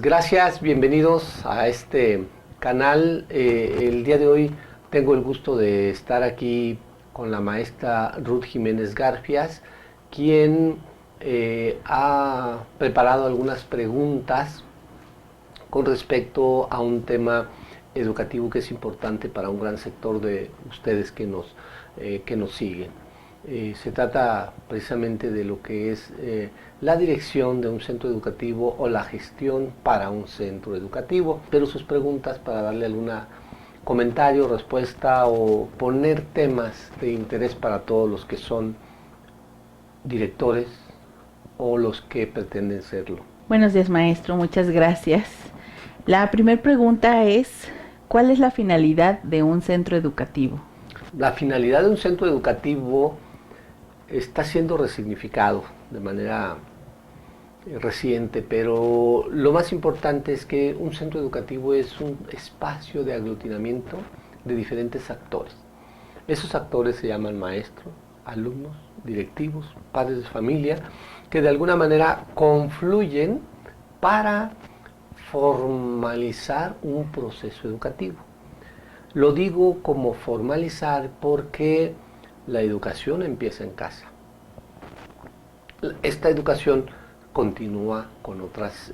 Gracias, bienvenidos a este canal. El día de hoy tengo el gusto de estar aquí con la maestra Ruth Jiménez Garfias, quien ha preparado algunas preguntas con respecto a un tema educativo que es importante para un gran sector de ustedes que nos siguen. Se trata precisamente de lo que es la dirección de un centro educativo o la gestión para un centro educativo. Pero sus preguntas para darle algún comentario, respuesta o poner temas de interés para todos los que son directores o los que pretenden serlo. Buenos días, maestro, muchas gracias. La primera pregunta es, ¿cuál es la finalidad de un centro educativo? La finalidad de un centro educativo está siendo resignificado de manera reciente, pero lo más importante es que un centro educativo es un espacio de aglutinamiento de diferentes actores. Esos actores se llaman maestros, alumnos, directivos, padres de familia, que de alguna manera confluyen para formalizar un proceso educativo. Lo digo como formalizar porque la educación empieza en casa. Esta educación continúa con otras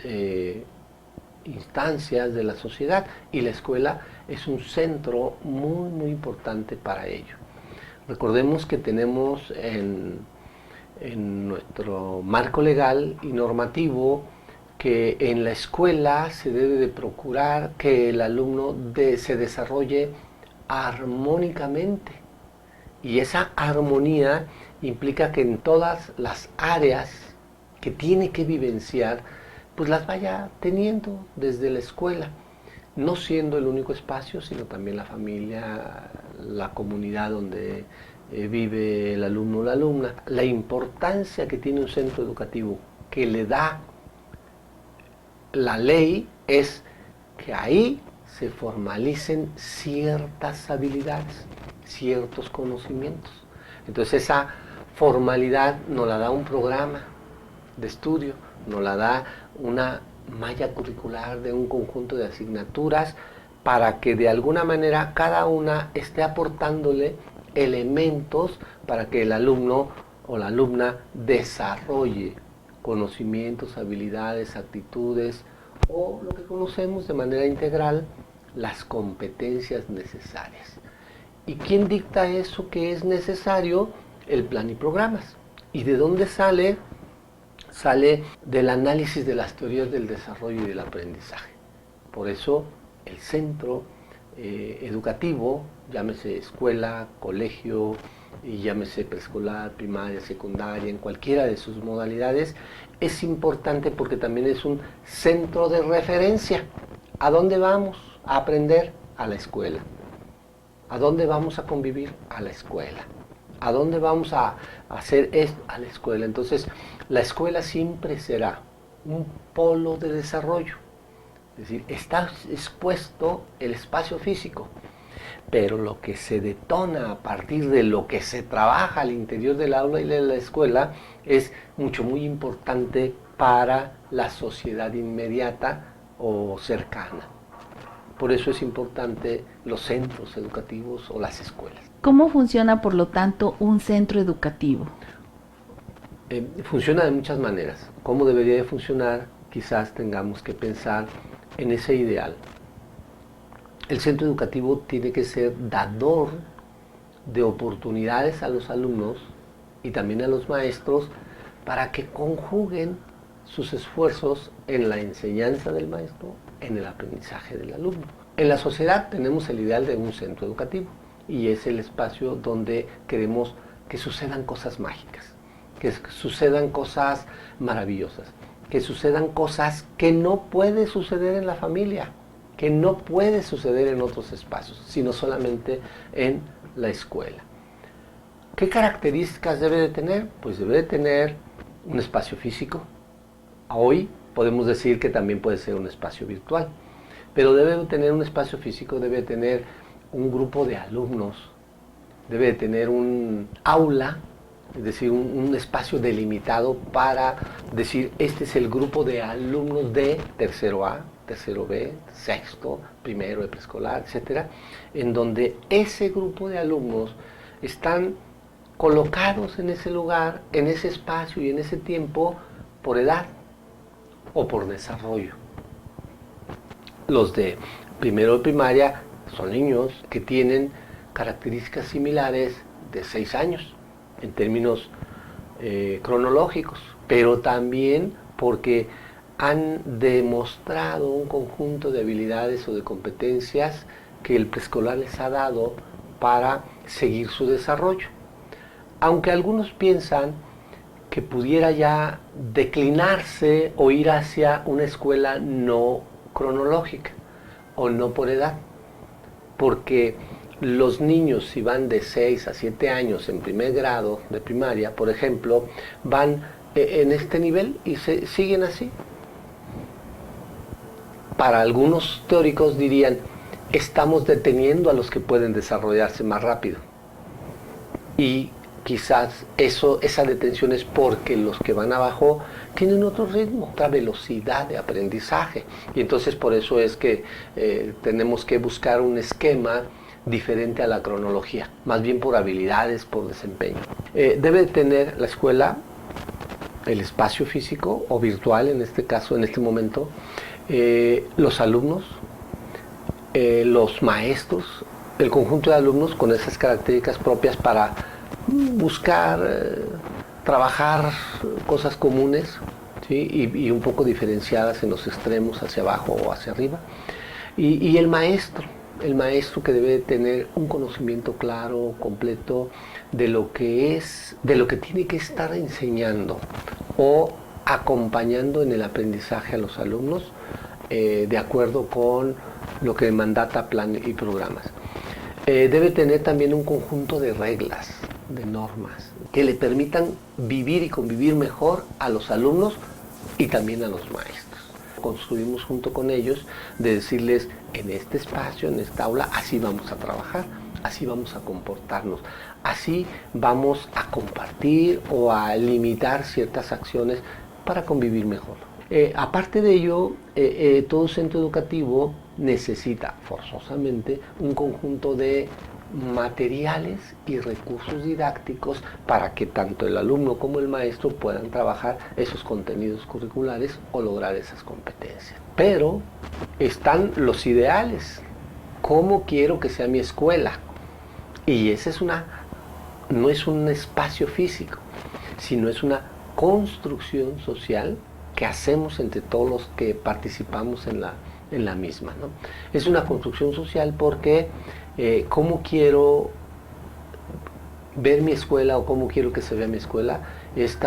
instancias de la sociedad y la escuela es un centro muy importante para ello. Recordemos que tenemos en nuestro marco legal y normativo que en la escuela se debe de procurar que el alumno se desarrolle armónicamente. Y esa armonía implica que en todas las áreas que tiene que vivenciar, pues las vaya teniendo desde la escuela, no siendo el único espacio, sino también la familia, la comunidad donde vive el alumno o la alumna. La importancia que tiene un centro educativo que le da la ley es que ahí se formalicen ciertas habilidades, ciertos conocimientos. Entonces esa formalidad nos la da un programa de estudio, nos la da una malla curricular de un conjunto de asignaturas para que de alguna manera cada una esté aportándole elementos para que el alumno o la alumna desarrolle conocimientos, habilidades, actitudes o lo que conocemos de manera integral, las competencias necesarias. ¿Y quién dicta eso que es necesario? El plan y programas. ¿Y de dónde sale? Sale del análisis de las teorías del desarrollo y del aprendizaje. Por eso el centro educativo, llámese escuela, colegio, y llámese preescolar, primaria, secundaria, en cualquiera de sus modalidades, es importante porque también es un centro de referencia. ¿A dónde vamos a aprender? A la escuela. ¿A dónde vamos a convivir? A la escuela. ¿A dónde vamos a hacer esto? A la escuela. Entonces, la escuela siempre será un polo de desarrollo. Es decir, está expuesto el espacio físico, pero lo que se detona a partir de lo que se trabaja al interior del aula y de la escuela es muy importante para la sociedad inmediata o cercana. Por eso es importante los centros educativos o las escuelas. ¿Cómo funciona, por lo tanto, un centro educativo? Funciona de muchas maneras. ¿Cómo debería de funcionar? Quizás tengamos que pensar en ese ideal. El centro educativo tiene que ser dador de oportunidades a los alumnos y también a los maestros para que conjuguen sus esfuerzos en la enseñanza del maestro, en el aprendizaje del alumno. En la sociedad tenemos el ideal de un centro educativo y es el espacio donde queremos que sucedan cosas mágicas, que sucedan cosas maravillosas, que sucedan cosas que no puede suceder en la familia, que no puede suceder en otros espacios, sino solamente en la escuela. ¿Qué características debe de tener? Pues debe de tener un espacio físico. Hoy podemos decir que también puede ser un espacio virtual, pero debe de tener un espacio físico, debe de tener un grupo de alumnos, debe de tener un aula es decir, un espacio delimitado para decir, este es el grupo de alumnos de tercero A, tercero B, sexto, primero de preescolar, etcétera, en donde ese grupo de alumnos están colocados en ese lugar, en ese espacio y en ese tiempo por edad o por desarrollo. Los de primero de primaria son niños que tienen características similares de 6 años en términos cronológicos, pero también porque han demostrado un conjunto de habilidades o de competencias que el preescolar les ha dado para seguir su desarrollo. Aunque algunos piensan que pudiera ya declinarse o ir hacia una escuela no cronológica o no por edad, porque los niños, si van de 6 a 7 años en primer grado de primaria, por ejemplo, van en este nivel y siguen así. Para algunos teóricos dirían, estamos deteniendo a los que pueden desarrollarse más rápido. Y quizás esa detención es porque los que van abajo tienen otro ritmo, otra velocidad de aprendizaje. Y entonces por eso es que tenemos que buscar un esquema diferente a la cronología, más bien por habilidades, por desempeño. Debe tener la escuela el espacio físico o virtual, en este caso, en este momento, los alumnos, los maestros, el conjunto de alumnos con esas características propias para buscar, trabajar cosas comunes, ¿sí? y un poco diferenciadas en los extremos, hacia abajo o hacia arriba. Y el maestro que debe tener un conocimiento claro, completo de lo que tiene que estar enseñando o acompañando en el aprendizaje a los alumnos de acuerdo con lo que mandata plan y programas. Debe tener también un conjunto de reglas, de normas, que le permitan vivir y convivir mejor a los alumnos y también a los maestros. Construimos junto con ellos de decirles, en este espacio, en esta aula, así vamos a trabajar, así vamos a comportarnos, así vamos a compartir o a limitar ciertas acciones para convivir mejor. Aparte de ello, todo centro educativo necesita forzosamente un conjunto de materiales y recursos didácticos para que tanto el alumno como el maestro puedan trabajar esos contenidos curriculares o lograr esas competencias. Pero están los ideales. ¿Cómo quiero que sea mi escuela? Y esa no es un espacio físico, sino es una construcción social que hacemos entre todos los que participamos en la misma, ¿no? Es una construcción social porque cómo quiero ver mi escuela o cómo quiero que se vea mi escuela, eso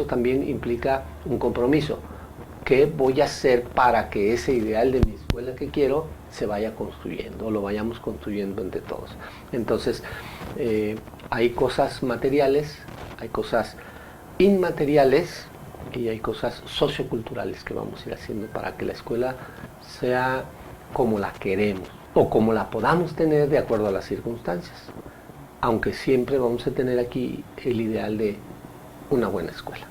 también implica un compromiso. ¿Qué voy a hacer para que ese ideal de mi escuela que quiero se vaya construyendo, o lo vayamos construyendo entre todos? Entonces, hay cosas materiales, hay cosas inmateriales y hay cosas socioculturales que vamos a ir haciendo para que la escuela sea como la queremos o como la podamos tener de acuerdo a las circunstancias, aunque siempre vamos a tener aquí el ideal de una buena escuela.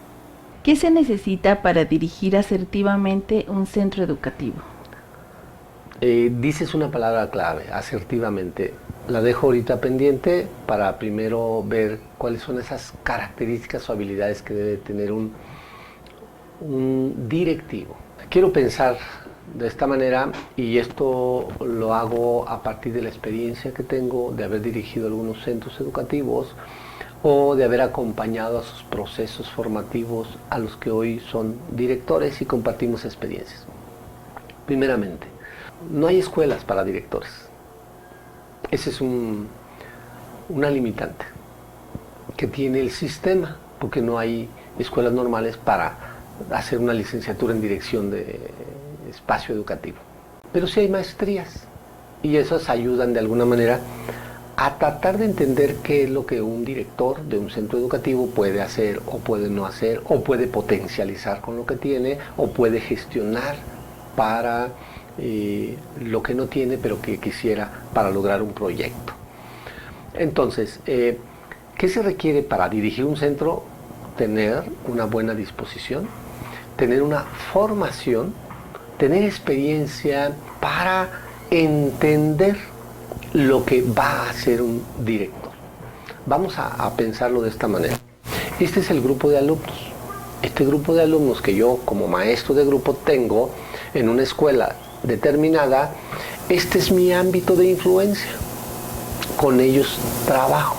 ¿Qué se necesita para dirigir asertivamente un centro educativo? Dices una palabra clave, asertivamente. La dejo ahorita pendiente para primero ver cuáles son esas características o habilidades que debe tener un directivo. Quiero pensar de esta manera, y esto lo hago a partir de la experiencia que tengo de haber dirigido algunos centros educativos o de haber acompañado a sus procesos formativos a los que hoy son directores y compartimos experiencias. Primeramente, no hay escuelas para directores. Ese es una limitante que tiene el sistema, porque no hay escuelas normales para hacer una licenciatura en dirección de espacio educativo. Pero sí hay maestrías y esas ayudan de alguna manera a tratar de entender qué es lo que un director de un centro educativo puede hacer o puede no hacer, o puede potencializar con lo que tiene, o puede gestionar para lo que no tiene pero que quisiera para lograr un proyecto. Entonces, ¿qué ¿Qué se requiere para dirigir un centro? Tener una buena disposición, tener una formación, tener experiencia para entender lo que va a ser un director. Vamos a pensarlo de esta manera. Este es el grupo de alumnos. Este grupo de alumnos que yo como maestro de grupo tengo en una escuela determinada, este es mi ámbito de influencia. Con ellos trabajo.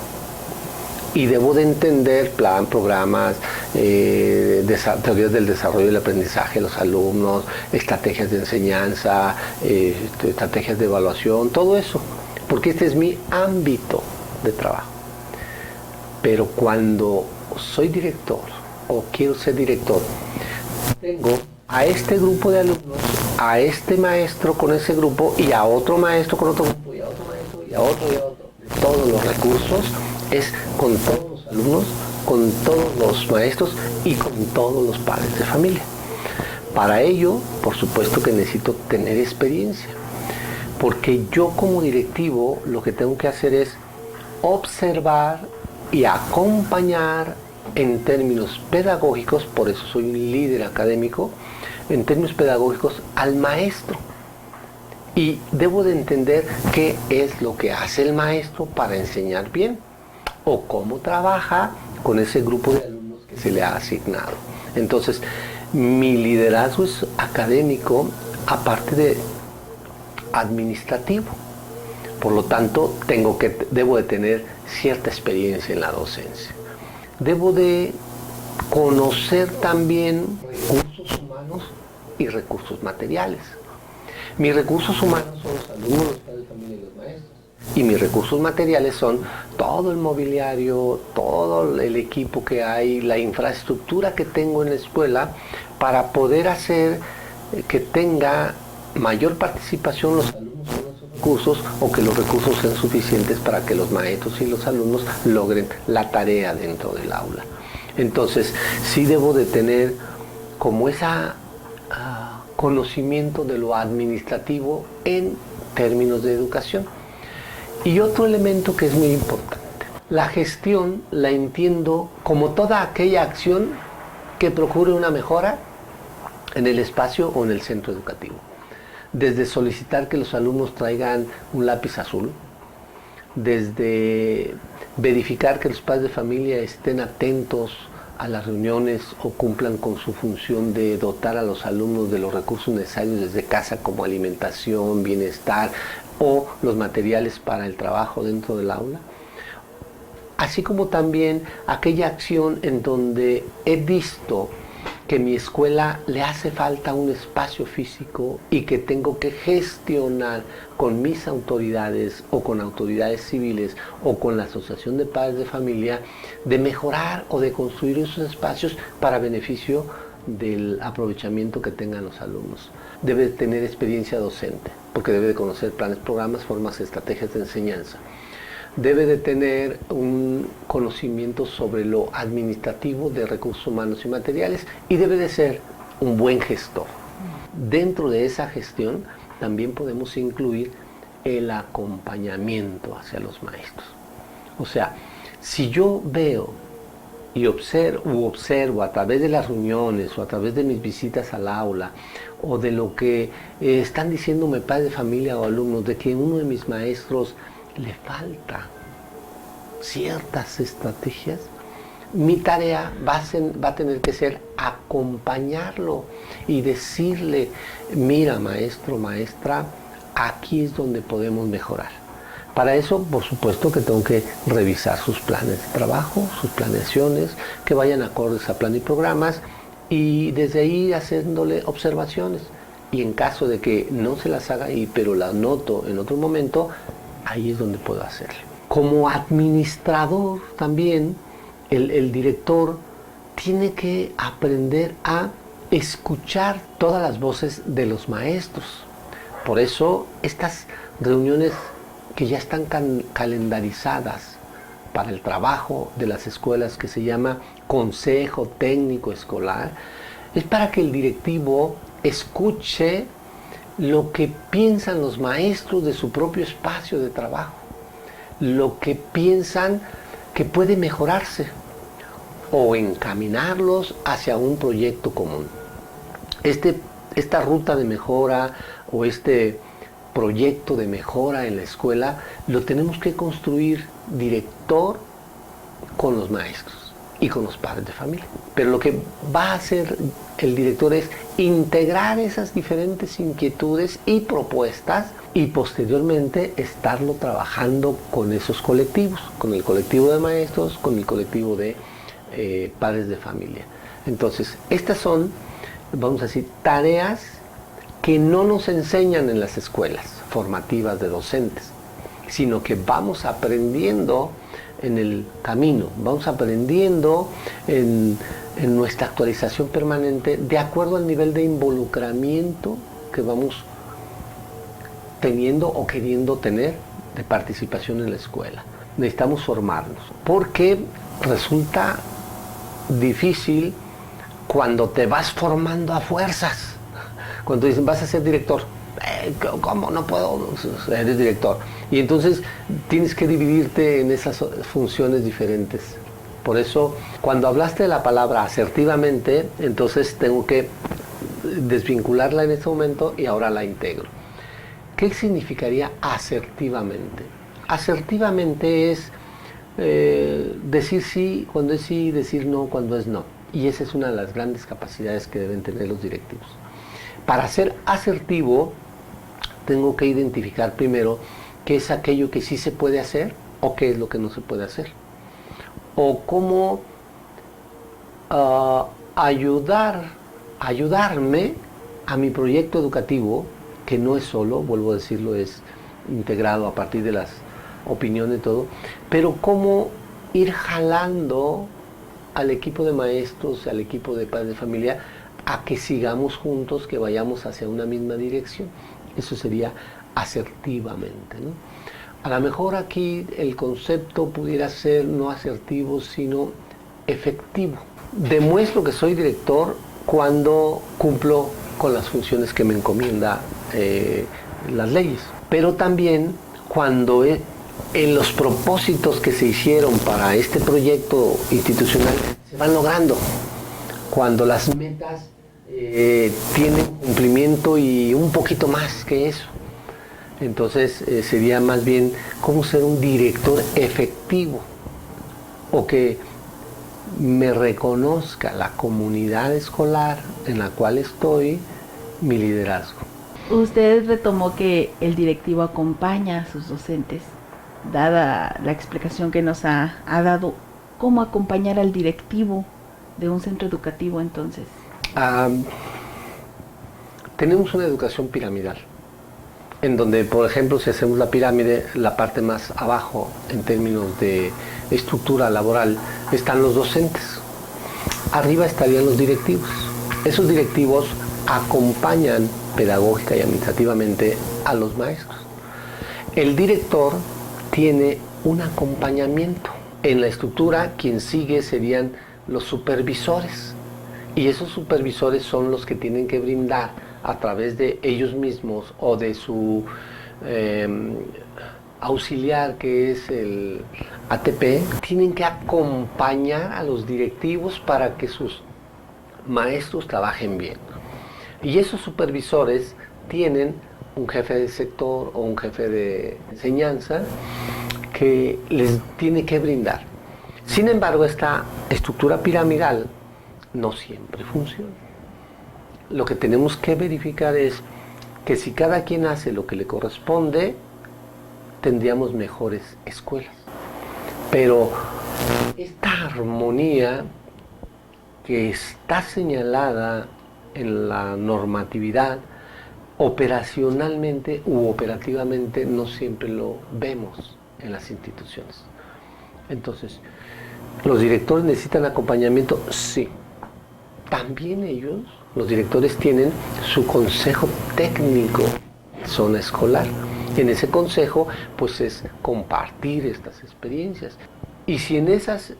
Y debo de entender plan, programas, teorías del desarrollo y el aprendizaje de los alumnos, estrategias de enseñanza, estrategias de evaluación, todo eso. Porque este es mi ámbito de trabajo. Pero cuando soy director o quiero ser director, tengo a este grupo de alumnos, a este maestro con ese grupo y a otro maestro con otro grupo y a otro maestro y a otro y a otro. Todos los recursos es con todos los alumnos, con todos los maestros y con todos los padres de familia. Para ello, por supuesto que necesito tener experiencia, porque yo como directivo lo que tengo que hacer es observar y acompañar en términos pedagógicos, por eso soy un líder académico, en términos pedagógicos al maestro. Y debo de entender qué es lo que hace el maestro para enseñar bien o cómo trabaja con ese grupo de alumnos que se le ha asignado. Entonces, mi liderazgo es académico, aparte de administrativo. Por lo tanto, debo de tener cierta experiencia en la docencia. Debo de conocer también recursos humanos y recursos materiales. Mis recursos humanos son los alumnos, los padres de familia y los maestros. Y mis recursos materiales son todo el mobiliario, todo el equipo que hay, la infraestructura que tengo en la escuela para poder hacer que tenga mayor participación los alumnos con esos recursos o que los recursos sean suficientes para que los maestros y los alumnos logren la tarea dentro del aula. Entonces, sí debo de tener como esa conocimiento de lo administrativo en términos de educación. Y otro elemento que es muy importante, la gestión la entiendo como toda aquella acción que procure una mejora en el espacio o en el centro educativo. Desde solicitar que los alumnos traigan un lápiz azul, desde verificar que los padres de familia estén atentos a las reuniones o cumplan con su función de dotar a los alumnos de los recursos necesarios desde casa como alimentación, bienestar o los materiales para el trabajo dentro del aula. Así como también aquella acción en donde he visto que mi escuela le hace falta un espacio físico y que tengo que gestionar con mis autoridades o con autoridades civiles o con la asociación de padres de familia de mejorar o de construir esos espacios para beneficio del aprovechamiento que tengan los alumnos. Debe tener experiencia docente porque debe de conocer planes, programas, formas, estrategias de enseñanza. Debe de tener un conocimiento sobre lo administrativo de recursos humanos y materiales y debe de ser un buen gestor. Dentro de esa gestión también podemos incluir el acompañamiento hacia los maestros. O sea, si yo veo y observo a través de las reuniones o a través de mis visitas al aula o de lo que están diciéndome padres de familia o alumnos de que uno de mis maestros le falta ciertas estrategias, mi tarea va a tener que ser acompañarlo y decirle, mira maestro, maestra, aquí es donde podemos mejorar. Para eso, por supuesto que tengo que revisar sus planes de trabajo, sus planeaciones, que vayan acordes a plan y programas y desde ahí haciéndole observaciones. Y en caso de que no se las haga ahí, pero las noto en otro momento, ahí es donde puedo hacerlo. Como administrador también, el director tiene que aprender a escuchar todas las voces de los maestros. Por eso estas reuniones que ya están calendarizadas para el trabajo de las escuelas, que se llama Consejo Técnico Escolar, es para que el directivo escuche lo que piensan los maestros de su propio espacio de trabajo, lo que piensan que puede mejorarse o encaminarlos hacia un proyecto común. Esta ruta de mejora o este proyecto de mejora en la escuela lo tenemos que construir director con los maestros y con los padres de familia. Pero lo que va a hacer el director es integrar esas diferentes inquietudes y propuestas y posteriormente estarlo trabajando con esos colectivos, con el colectivo de maestros, con el colectivo de padres de familia. Entonces, estas son, vamos a decir, tareas que no nos enseñan en las escuelas formativas de docentes, sino que vamos aprendiendo en el camino, vamos aprendiendo en nuestra actualización permanente de acuerdo al nivel de involucramiento que vamos teniendo o queriendo tener de participación en la escuela. Necesitamos formarnos, porque resulta difícil cuando te vas formando a fuerzas. Cuando dicen, vas a ser director, ¿cómo? No puedo, eres director. Y entonces tienes que dividirte en esas funciones diferentes. Por eso, cuando hablaste de la palabra asertivamente, entonces tengo que desvincularla en este momento y ahora la integro. ¿Qué significaría asertivamente? Asertivamente es decir sí cuando es sí, decir no cuando es no. Y esa es una de las grandes capacidades que deben tener los directivos. Para ser asertivo, tengo que identificar primero qué es aquello que sí se puede hacer o qué es lo que no se puede hacer. O cómo ayudarme a mi proyecto educativo, que no es solo, vuelvo a decirlo, es integrado a partir de las opiniones y todo, pero cómo ir jalando al equipo de maestros, al equipo de padres de familia, a que sigamos juntos, que vayamos hacia una misma dirección. Eso sería asertivamente, ¿no? A lo mejor aquí el concepto pudiera ser no asertivo, sino efectivo. Demuestro que soy director cuando cumplo con las funciones que me encomienda las leyes, pero también cuando en los propósitos que se hicieron para este proyecto institucional se van logrando, cuando las metas tienen cumplimiento y un poquito más que eso. Entonces sería más bien cómo ser un director efectivo, o que me reconozca la comunidad escolar en la cual estoy mi liderazgo. Usted retomó que el directivo acompaña a sus docentes. Dada la explicación que nos ha dado, ¿cómo acompañar al directivo de un centro educativo entonces? Tenemos una educación piramidal, en donde, por ejemplo, si hacemos la pirámide, la parte más abajo, en términos de estructura laboral, están los docentes. Arriba estarían los directivos. Esos directivos acompañan pedagógica y administrativamente a los maestros. El director tiene un acompañamiento. En la estructura, quien sigue serían los supervisores. Y esos supervisores son los que tienen que brindar a través de ellos mismos o de su auxiliar, que es el ATP, tienen que acompañar a los directivos para que sus maestros trabajen bien. Y esos supervisores tienen un jefe de sector o un jefe de enseñanza que les tiene que brindar. Sin embargo, esta estructura piramidal no siempre funciona. Lo que tenemos que verificar es que si cada quien hace lo que le corresponde, tendríamos mejores escuelas. Pero esta armonía que está señalada en la normatividad, operacionalmente u operativamente no siempre lo vemos en las instituciones. Entonces, ¿los directores necesitan acompañamiento? Sí. También ellos, los directores, tienen su consejo técnico, zona escolar. En ese consejo, pues es compartir estas experiencias. Y si en esas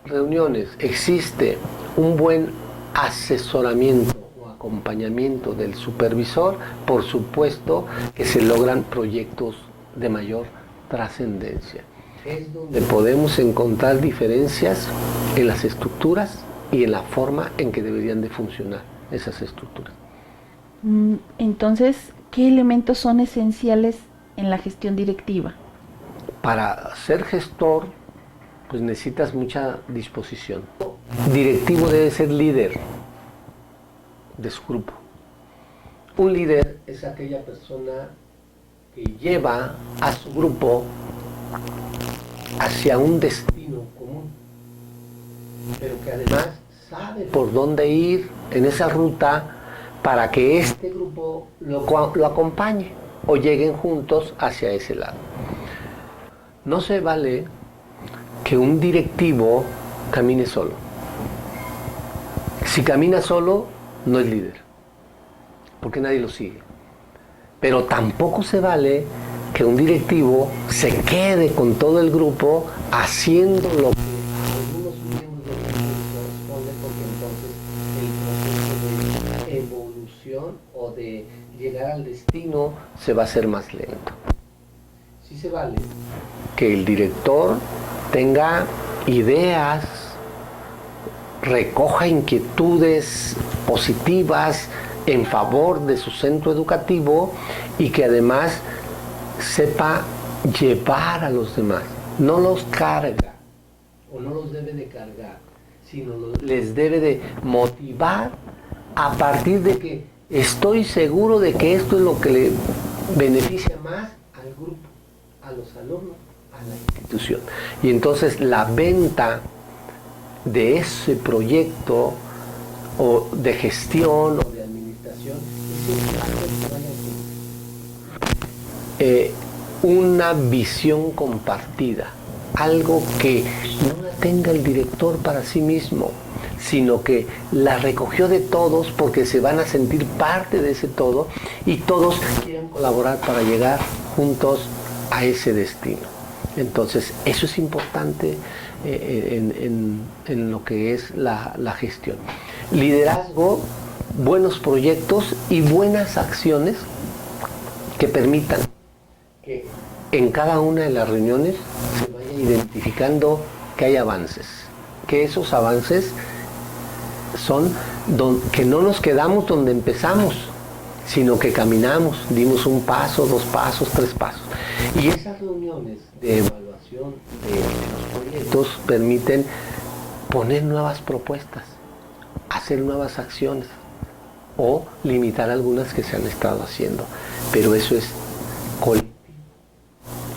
reuniones existe un buen asesoramiento o acompañamiento del supervisor, por supuesto que se logran proyectos de mayor trascendencia. es donde podemos encontrar diferencias en las estructuras y en la forma en que deberían de funcionar esas estructuras. Entonces, ¿qué elementos son esenciales en la gestión directiva? Para ser gestor, pues necesitas mucha disposición. Directivo debe ser líder de su grupo. Un líder es aquella persona que lleva a su grupo hacia un destino común, pero que además sabe por dónde ir en esa ruta para que este grupo lo acompañe o lleguen juntos hacia ese lado. No se vale que un directivo camine solo. Si camina solo, no es líder, porque nadie lo sigue. Pero tampoco se vale que un directivo se quede con todo el grupo haciendo lo que a algunos miembros les corresponde, porque entonces el proceso de evolución o de llegar al destino se va a hacer más lento. Sí se vale que el director tenga ideas, recoja inquietudes positivas en favor de su centro educativo y que además sepa llevar a los demás. No los carga o no los debe de cargar, sino les debe de motivar a partir de que estoy seguro de que esto es lo que le beneficia más al grupo, a los alumnos, a la institución. Y entonces la venta de ese proyecto o de gestión o de administración es una visión compartida, algo que no la tenga el director para sí mismo, sino que la recogió de todos porque se van a sentir parte de ese todo y todos quieren colaborar para llegar juntos a ese destino. Entonces, eso es importante en lo que es la gestión. Liderazgo, buenos proyectos y buenas acciones que permitan que en cada una de las reuniones se vaya identificando que hay avances, que esos avances son que no nos quedamos donde empezamos, sino que caminamos, dimos un paso, 2 pasos, 3 pasos. Y esas reuniones de evaluación de los proyectos permiten poner nuevas propuestas, hacer nuevas acciones o limitar algunas que se han estado haciendo. Pero eso es colectivo.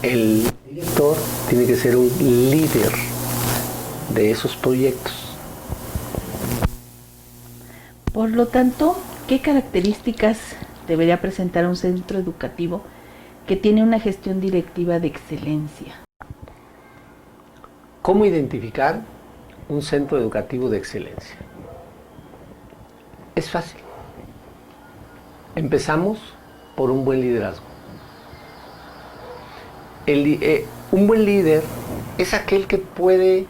El director tiene que ser un líder de esos proyectos. Por lo tanto, ¿qué características debería presentar un centro educativo que tiene una gestión directiva de excelencia? ¿Cómo identificar un centro educativo de excelencia? Es fácil. Empezamos por un buen liderazgo. Un buen líder es aquel que puede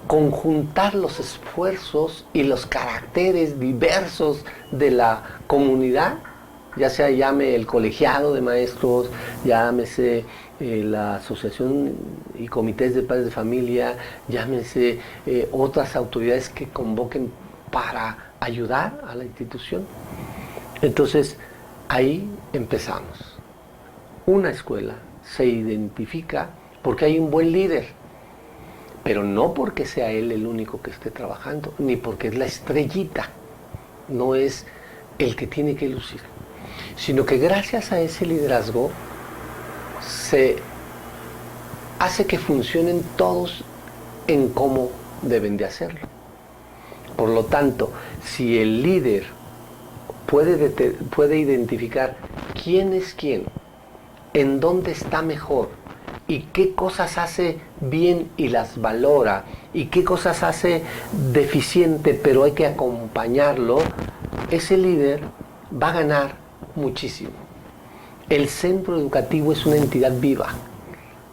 conjuntar los esfuerzos y los caracteres diversos de la comunidad, ya sea llame el colegiado de maestros, llámese la asociación y comités de padres de familia, llámese otras autoridades que convoquen para ayudar a la institución. Entonces, ahí empezamos. Una escuela se identifica porque hay un buen líder, pero no porque sea él el único que esté trabajando, ni porque es la estrellita, no es el que tiene que lucir, sino que gracias a ese liderazgo se hace que funcionen todos en cómo deben de hacerlo. Por lo tanto, si el líder puede identificar quién es quién, en dónde está mejor, y qué cosas hace bien y las valora, y qué cosas hace deficiente pero hay que acompañarlo, ese líder va a ganar muchísimo. El centro educativo es una entidad viva,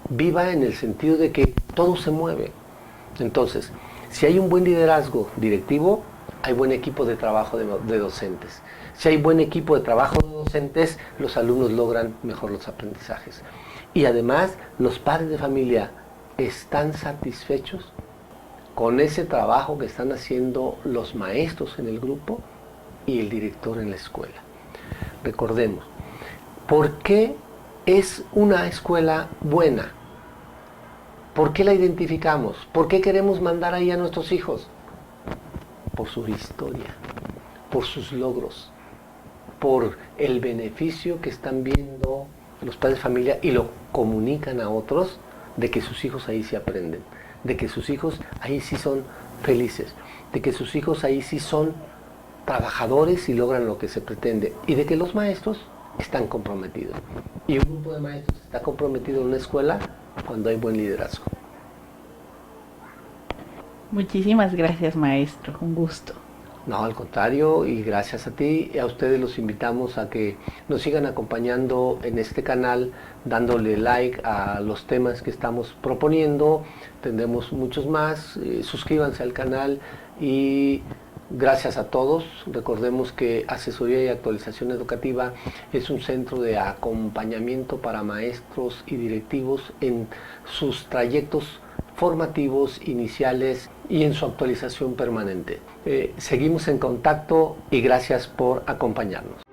viva en el sentido de que todo se mueve. Entonces, si hay un buen liderazgo directivo, hay buen equipo de trabajo de docentes. Si hay buen equipo de trabajo de docentes, los alumnos logran mejor los aprendizajes. Y además los padres de familia están satisfechos con ese trabajo que están haciendo los maestros en el grupo y el director en la escuela. Recordemos, ¿por qué es una escuela buena? ¿Por qué la identificamos? ¿Por qué queremos mandar ahí a nuestros hijos? Por su historia, por sus logros, por el beneficio que están viendo los padres de familia y lo comunican a otros de que sus hijos ahí sí aprenden, de que sus hijos ahí sí son felices, de que sus hijos ahí sí son trabajadores y logran lo que se pretende, y de que los maestros están comprometidos. Y un grupo de maestros está comprometido en una escuela cuando hay buen liderazgo. Muchísimas gracias, maestro. Un gusto. No, al contrario, y gracias a ti y a ustedes los invitamos a que nos sigan acompañando en este canal, dándole like a los temas que estamos proponiendo. Tendremos muchos más. Suscríbanse al canal y gracias a todos. Recordemos que Asesoría y Actualización Educativa es un centro de acompañamiento para maestros y directivos en sus trayectos formativos iniciales y en su actualización permanente. Seguimos en contacto y gracias por acompañarnos.